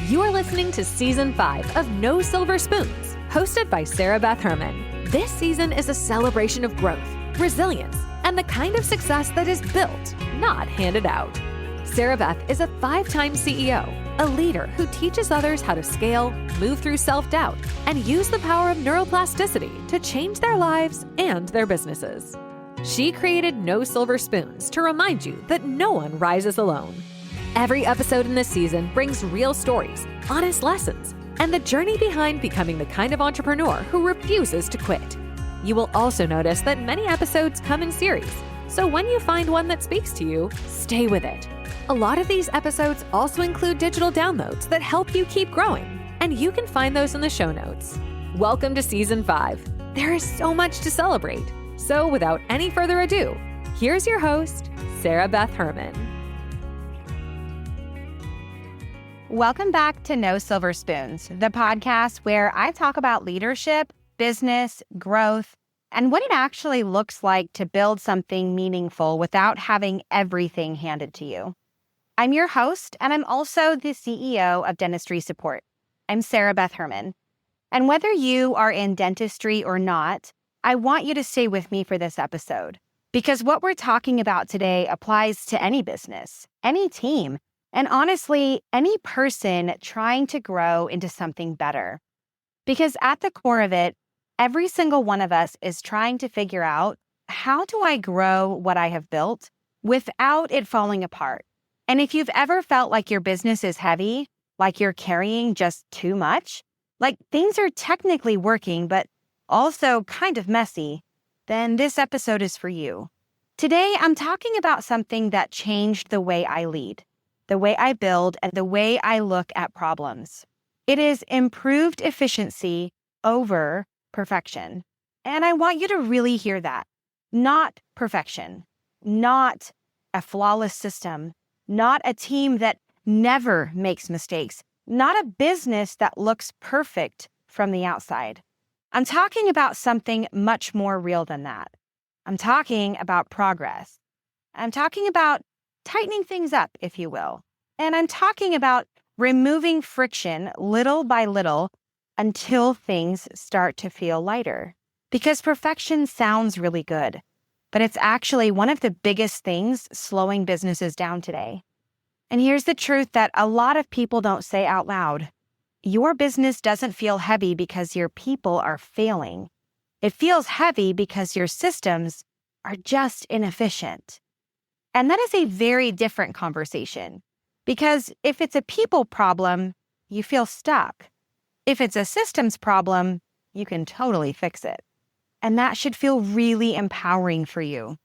You are listening to Season 5 of No Silver Spoons, hosted by Sarah Beth Herman. This season is a celebration of growth, resilience, and the kind of success that is built, not handed out. Sarah Beth is a 5-time CEO, a leader who teaches others how to scale, move through self-doubt, and use the power of neuroplasticity to change their lives and their businesses. She created No Silver Spoons to remind you that no one rises alone. Every episode in this season brings real stories, honest lessons, and the journey behind becoming the kind of entrepreneur who refuses to quit. You will also notice that many episodes come in series, so when you find one that speaks to you, stay with it. A lot of these episodes also include digital downloads that help you keep growing, and you can find those in the show notes. Welcome to Season 5. There is so much to celebrate. So without any further ado, here's your host, Sarah Beth Herman. Welcome back to No Silver Spoons, the podcast where I talk about leadership, business, growth, and what it actually looks like to build something meaningful without having everything handed to you. I'm your host, and I'm also the CEO of Dentistry Support. I'm Sarah Beth Herman. And whether you are in dentistry or not, I want you to stay with me for this episode, because what we're talking about today applies to any business, any team, and honestly, any person trying to grow into something better. Because at the core of it, every single one of us is trying to figure out, how do I grow what I have built without it falling apart? And if you've ever felt like your business is heavy, like you're carrying just too much, like things are technically working, but also kind of messy, then this episode is for you. Today, I'm talking about something that changed the way I lead, the way I build, and the way I look at problems. It is improved efficiency over perfection. And I want you to really hear that. Not perfection, not a flawless system, not a team that never makes mistakes, not a business that looks perfect from the outside. I'm talking about something much more real than that. I'm talking about progress. I'm talking about tightening things up, if you will. And I'm talking about removing friction little by little until things start to feel lighter. Because perfection sounds really good, but it's actually one of the biggest things slowing businesses down today. And here's the truth that a lot of people don't say out loud. Your business doesn't feel heavy because your people are failing. It feels heavy because your systems are just inefficient. And that is a very different conversation. Because if it's a people problem, you feel stuck. If it's a systems problem, you can totally fix it. And that should feel really empowering for you.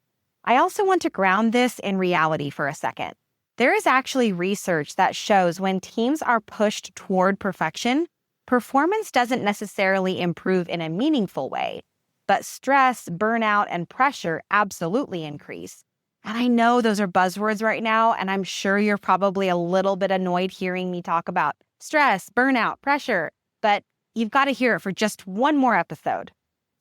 I also want to ground this in reality for a second. There is actually research that shows when teams are pushed toward perfection, performance doesn't necessarily improve in a meaningful way, but stress, burnout, and pressure absolutely increase. And I know those are buzzwords right now, and I'm sure you're probably a little bit annoyed hearing me talk about stress, burnout, pressure, but you've got to hear it for just one more episode.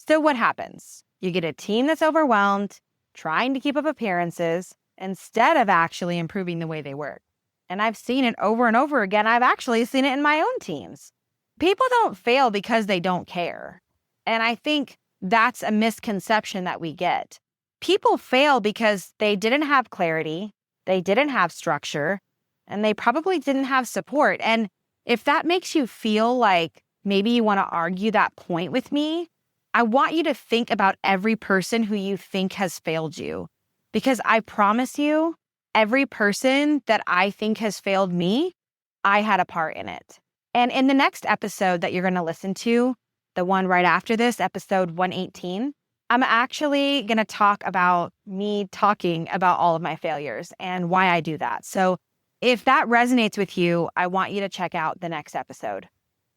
So what happens? You get a team that's overwhelmed, trying to keep up appearances, instead of actually improving the way they work. And I've seen it over and over again. I've actually seen it in my own teams. People don't fail because they don't care. And I think that's a misconception that we get. People fail because they didn't have clarity, they didn't have structure, and they probably didn't have support. And if that makes you feel like maybe you want to argue that point with me, I want you to think about every person who you think has failed you. Because I promise you, every person that I think has failed me, I had a part in it. And in the next episode that you're going to listen to, the one right after this, episode 118, I'm actually going to talk about me talking about all of my failures and why I do that. So if that resonates with you, I want you to check out the next episode.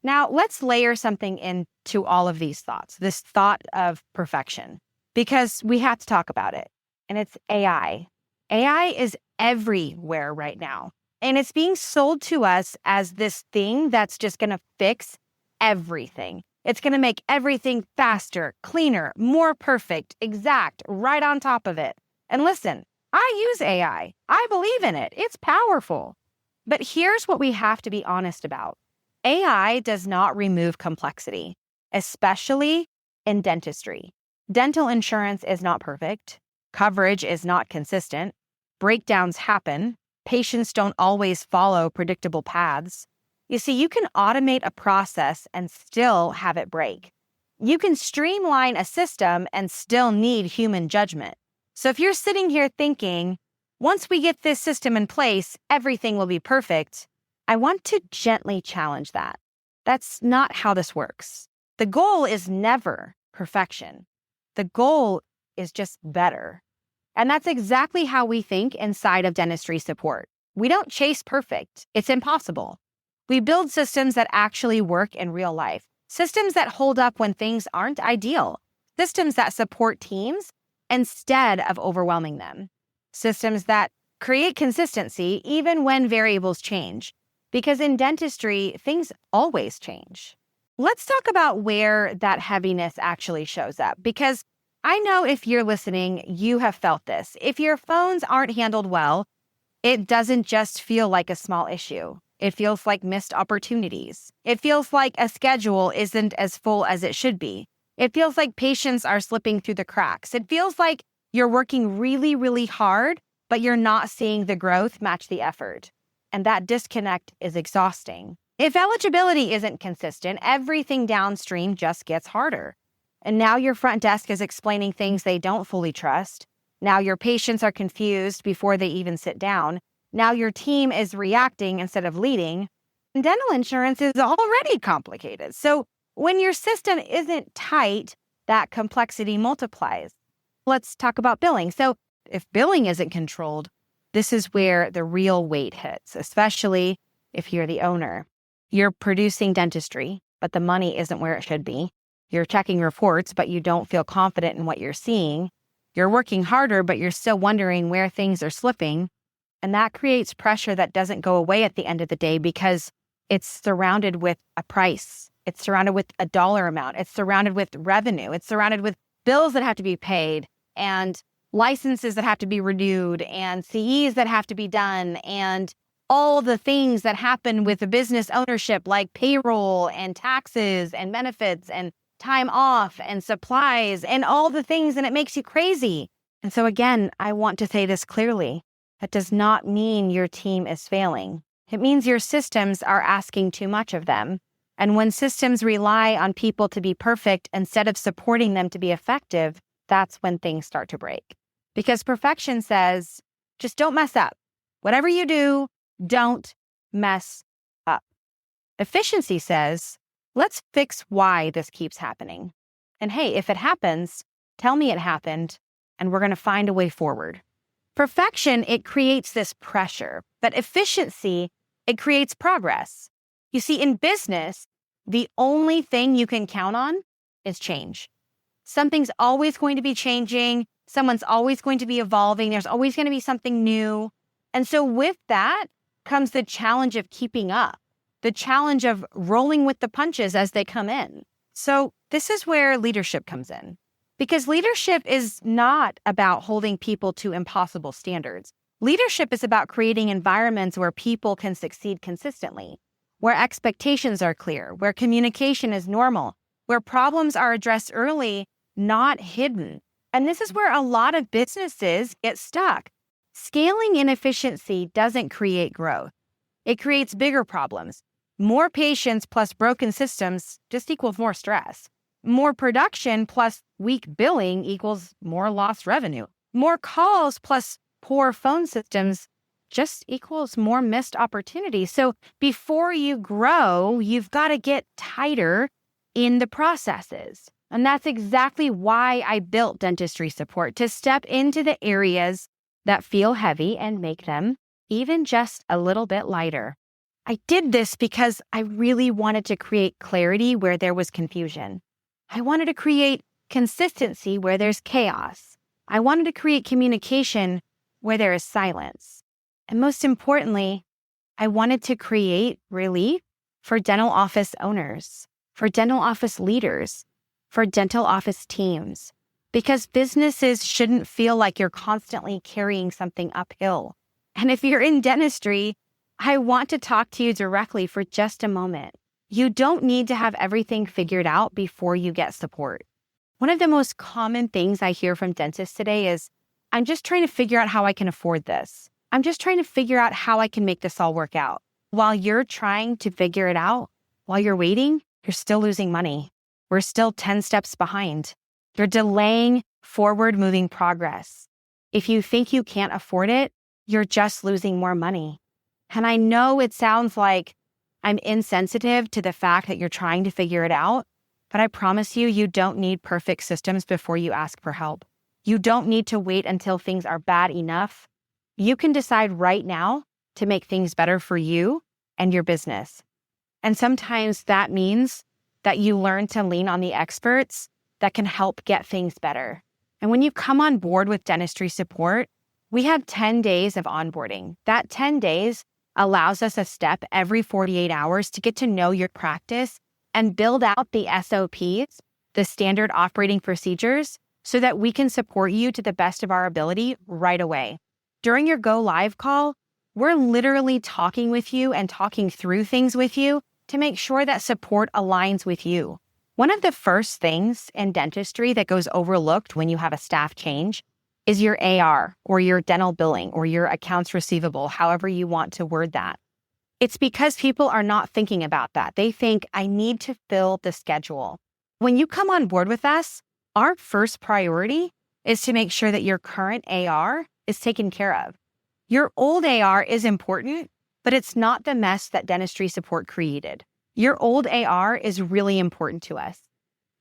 Now, let's layer something into all of these thoughts, this thought of perfection, because we have to talk about it. And it's AI. AI is everywhere right now. And it's being sold to us as this thing that's just going to fix everything. It's going to make everything faster, cleaner, more perfect, exact, right on top of it. And listen, I use AI. I believe in it. It's powerful. But here's what we have to be honest about. AI does not remove complexity, especially in dentistry. Dental insurance is not perfect. Coverage is not consistent. Breakdowns happen. Patients don't always follow predictable paths. You see, you can automate a process and still have it break. You can streamline a system and still need human judgment. So if you're sitting here thinking, once we get this system in place, everything will be perfect, I want to gently challenge that. That's not how this works. The goal is never perfection. The goal is just better. And that's exactly how we think inside of dentistry support. We don't chase perfect. It's impossible. We build systems that actually work in real life, systems that hold up when things aren't ideal, systems that support teams instead of overwhelming them, systems that create consistency even when variables change. Because in dentistry, things always change. Let's talk about where that heaviness actually shows up, because I know if you're listening, you have felt this. If your phones aren't handled well, it doesn't just feel like a small issue. It feels like missed opportunities. It feels like a schedule isn't as full as it should be. It feels like patients are slipping through the cracks. It feels like you're working really, really hard, but you're not seeing the growth match the effort. And that disconnect is exhausting. If eligibility isn't consistent, everything downstream just gets harder. And now your front desk is explaining things they don't fully trust. Now your patients are confused before they even sit down. Now your team is reacting instead of leading. And dental insurance is already complicated. So when your system isn't tight, that complexity multiplies. Let's talk about billing. So if billing isn't controlled, this is where the real weight hits, especially if you're the owner. You're producing dentistry, but the money isn't where it should be. You're checking reports, but you don't feel confident in what you're seeing. You're working harder, but you're still wondering where things are slipping. And that creates pressure that doesn't go away at the end of the day because it's surrounded with a price. It's surrounded with a dollar amount. It's surrounded with revenue. It's surrounded with bills that have to be paid and licenses that have to be renewed and CEs that have to be done and all the things that happen with the business ownership like payroll and taxes and benefits and time off and supplies and all the things, and it makes you crazy. And so again, I want to say this clearly. That does not mean your team is failing. It means your systems are asking too much of them. And when systems rely on people to be perfect instead of supporting them to be effective, that's when things start to break. Because perfection says, just don't mess up. Whatever you do, don't mess up. Efficiency says, let's fix why this keeps happening. And hey, if it happens, tell me it happened, and we're going to find a way forward. Perfection, it creates this pressure, but efficiency, it creates progress. You see, in business, the only thing you can count on is change. Something's always going to be changing. Someone's always going to be evolving. There's always going to be something new. And so with that comes the challenge of keeping up, the challenge of rolling with the punches as they come in. So this is where leadership comes in. Because leadership is not about holding people to impossible standards. Leadership is about creating environments where people can succeed consistently, where expectations are clear, where communication is normal, where problems are addressed early, not hidden. And this is where a lot of businesses get stuck. Scaling inefficiency doesn't create growth. It creates bigger problems. More patients plus broken systems just equals more stress. More production plus weak billing equals more lost revenue. More calls plus poor phone systems just equals more missed opportunities. So before you grow, you've got to get tighter in the processes. And that's exactly why I built Dentistry Support, to step into the areas that feel heavy and make them even just a little bit lighter. I did this because I really wanted to create clarity where there was confusion. I wanted to create consistency where there's chaos. I wanted to create communication where there is silence. And most importantly, I wanted to create relief for dental office owners, for dental office leaders, for dental office teams, because businesses shouldn't feel like you're constantly carrying something uphill. And if you're in dentistry, I want to talk to you directly for just a moment. You don't need to have everything figured out before you get support. One of the most common things I hear from dentists today is, I'm just trying to figure out how I can afford this. I'm just trying to figure out how I can make this all work out. While you're trying to figure it out, while you're waiting, you're still losing money. We're still 10 steps behind. You're delaying forward-moving progress. If you think you can't afford it, you're just losing more money. And I know it sounds like I'm insensitive to the fact that you're trying to figure it out, but I promise you, you don't need perfect systems before you ask for help. You don't need to wait until things are bad enough. You can decide right now to make things better for you and your business. And sometimes that means that you learn to lean on the experts that can help get things better. And when you come on board with Dentistry Support, we have 10 days of onboarding. That 10 days allows us a step every 48 hours to get to know your practice and build out the SOPs, the standard operating procedures, so that we can support you to the best of our ability right away. During your go live call, we're literally talking with you and talking through things with you to make sure that support aligns with you. One of the first things in dentistry that goes overlooked when you have a staff change is your AR or your dental billing or your accounts receivable, however you want to word that. It's because people are not thinking about that. They think, I need to fill the schedule. When you come on board with us, our first priority is to make sure that your current AR is taken care of. Your old AR is important, but it's not the mess that Dentistry Support created. Your old AR is really important to us.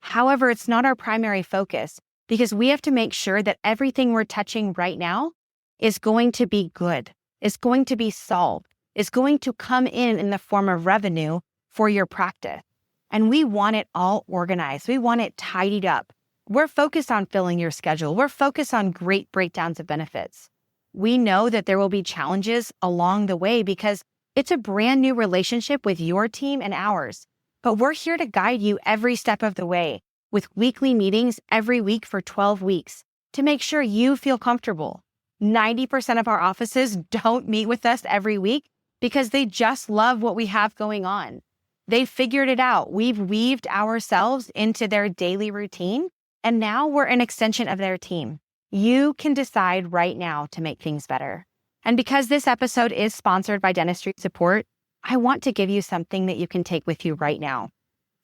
However, it's not our primary focus because we have to make sure that everything we're touching right now is going to be good, is going to be solved, is going to come in the form of revenue for your practice. And we want it all organized. We want it tidied up. We're focused on filling your schedule. We're focused on great breakdowns of benefits. We know that there will be challenges along the way because it's a brand new relationship with your team and ours. But we're here to guide you every step of the way with weekly meetings every week for 12 weeks to make sure you feel comfortable. 90% of our offices don't meet with us every week because they just love what we have going on. They figured it out. We've weaved ourselves into their daily routine, and now we're an extension of their team. You can decide right now to make things better. And because this episode is sponsored by Dentistry Support, I want to give you something that you can take with you right now.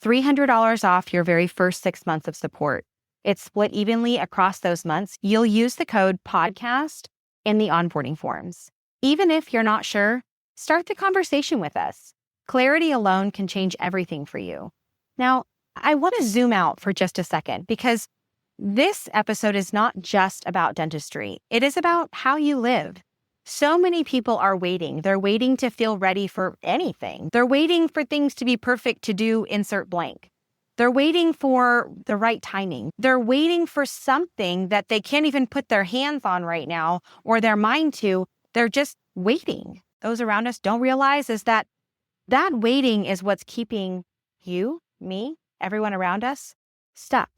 $300 off your very first 6 months of support. It's split evenly across those months. You'll use the code PODCAST in the onboarding forms. Even if you're not sure, start the conversation with us. Clarity alone can change everything for you. Now, I want to zoom out for just a second because this episode is not just about dentistry. It is about how you live. So many people are waiting. They're waiting to feel ready for anything. They're waiting for things to be perfect to do insert blank. They're waiting for the right timing. They're waiting for something that they can't even put their hands on right now or their mind to. They're just waiting. Those around us don't realize is that waiting is what's keeping you, me, everyone around us stuck.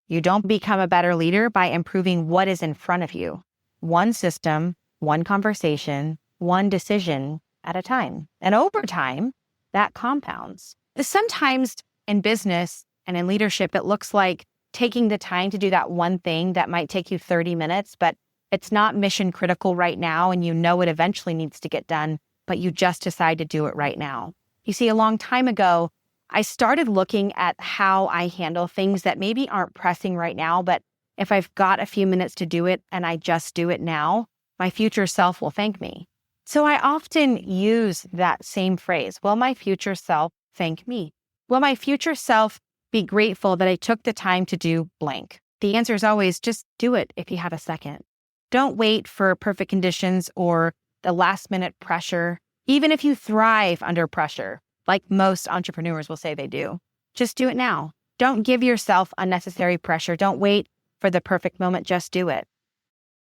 You don't become a better leader by improving what is in front of you. One system, one conversation, one decision at a time. And over time, that compounds. Sometimes in business and in leadership, it looks like taking the time to do that one thing that might take you 30 minutes, but it's not mission critical right now, and you know it eventually needs to get done, but you just decide to do it right now. You see, a long time ago, I started looking at how I handle things that maybe aren't pressing right now, but if I've got a few minutes to do it and I just do it now, my future self will thank me. So I often use that same phrase, will my future self thank me? Will my future self be grateful that I took the time to do blank? The answer is always just do it if you have a second. Don't wait for perfect conditions or the last minute pressure, even if you thrive under pressure, like most entrepreneurs will say they do. Just do it now. Don't give yourself unnecessary pressure. Don't wait for the perfect moment. Just do it.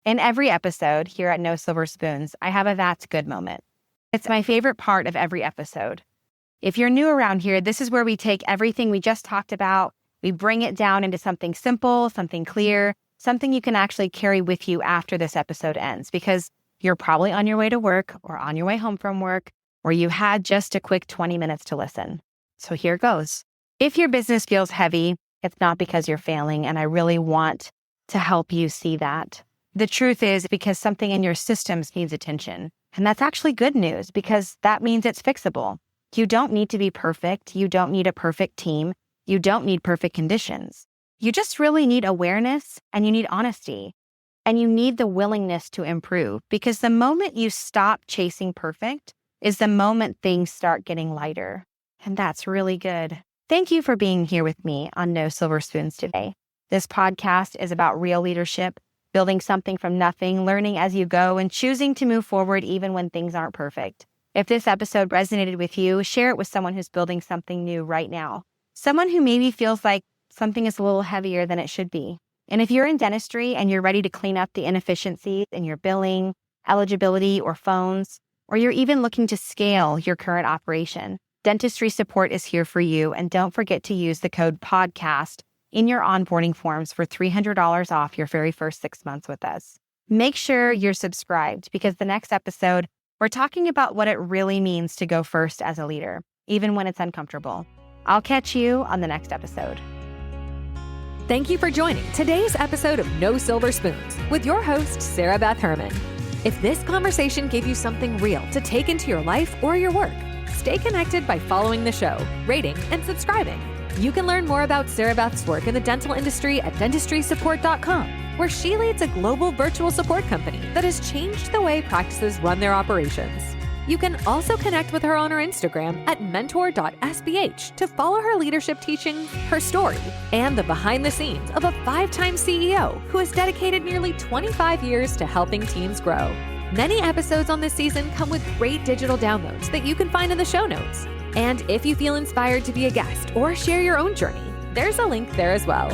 In every episode here at No Silver Spoons, I have a That's Good moment. It's my favorite part of every episode. If you're new around here, this is where we take everything we just talked about, we bring it down into something simple, something clear, something you can actually carry with you after this episode ends, because you're probably on your way to work or on your way home from work, where you had just a quick 20 minutes to listen. So here goes. If your business feels heavy, it's not because you're failing, and I really want to help you see that. The truth is because something in your systems needs attention. And that's actually good news because that means it's fixable. You don't need to be perfect. You don't need a perfect team. You don't need perfect conditions. You just really need awareness and you need honesty. And you need the willingness to improve because the moment you stop chasing perfect is the moment things start getting lighter. And that's really good. Thank you for being here with me on No Silver Spoons today. This podcast is about real leadership, building something from nothing, learning as you go, and choosing to move forward even when things aren't perfect. If this episode resonated with you, share it with someone who's building something new right now. Someone who maybe feels like something is a little heavier than it should be. And if you're in dentistry and you're ready to clean up the inefficiencies in your billing, eligibility, or phones, or you're even looking to scale your current operation, Dentistry Support is here for you. And don't forget to use the code PODCAST in your onboarding forms for $300 off your very first 6 months with us. Make sure you're subscribed because the next episode, we're talking about what it really means to go first as a leader, even when it's uncomfortable. I'll catch you on the next episode. Thank you for joining today's episode of No Silver Spoons with your host, Sarah Beth Herman. If this conversation gave you something real to take into your life or your work, stay connected by following the show, rating, and subscribing. You can learn more about Sarah Beth's work in the dental industry at dentistrysupport.com, where she leads a global virtual support company that has changed the way practices run their operations. You can also connect with her on her Instagram at mentor.sbh to follow her leadership teachings, her story, and the behind the scenes of a 5-time CEO who has dedicated nearly 25 years to helping teams grow. Many episodes on this season come with great digital downloads that you can find in the show notes. And if you feel inspired to be a guest or share your own journey, there's a link there as well.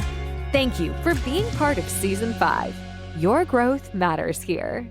Thank you for being part of Season 5. Your growth matters here.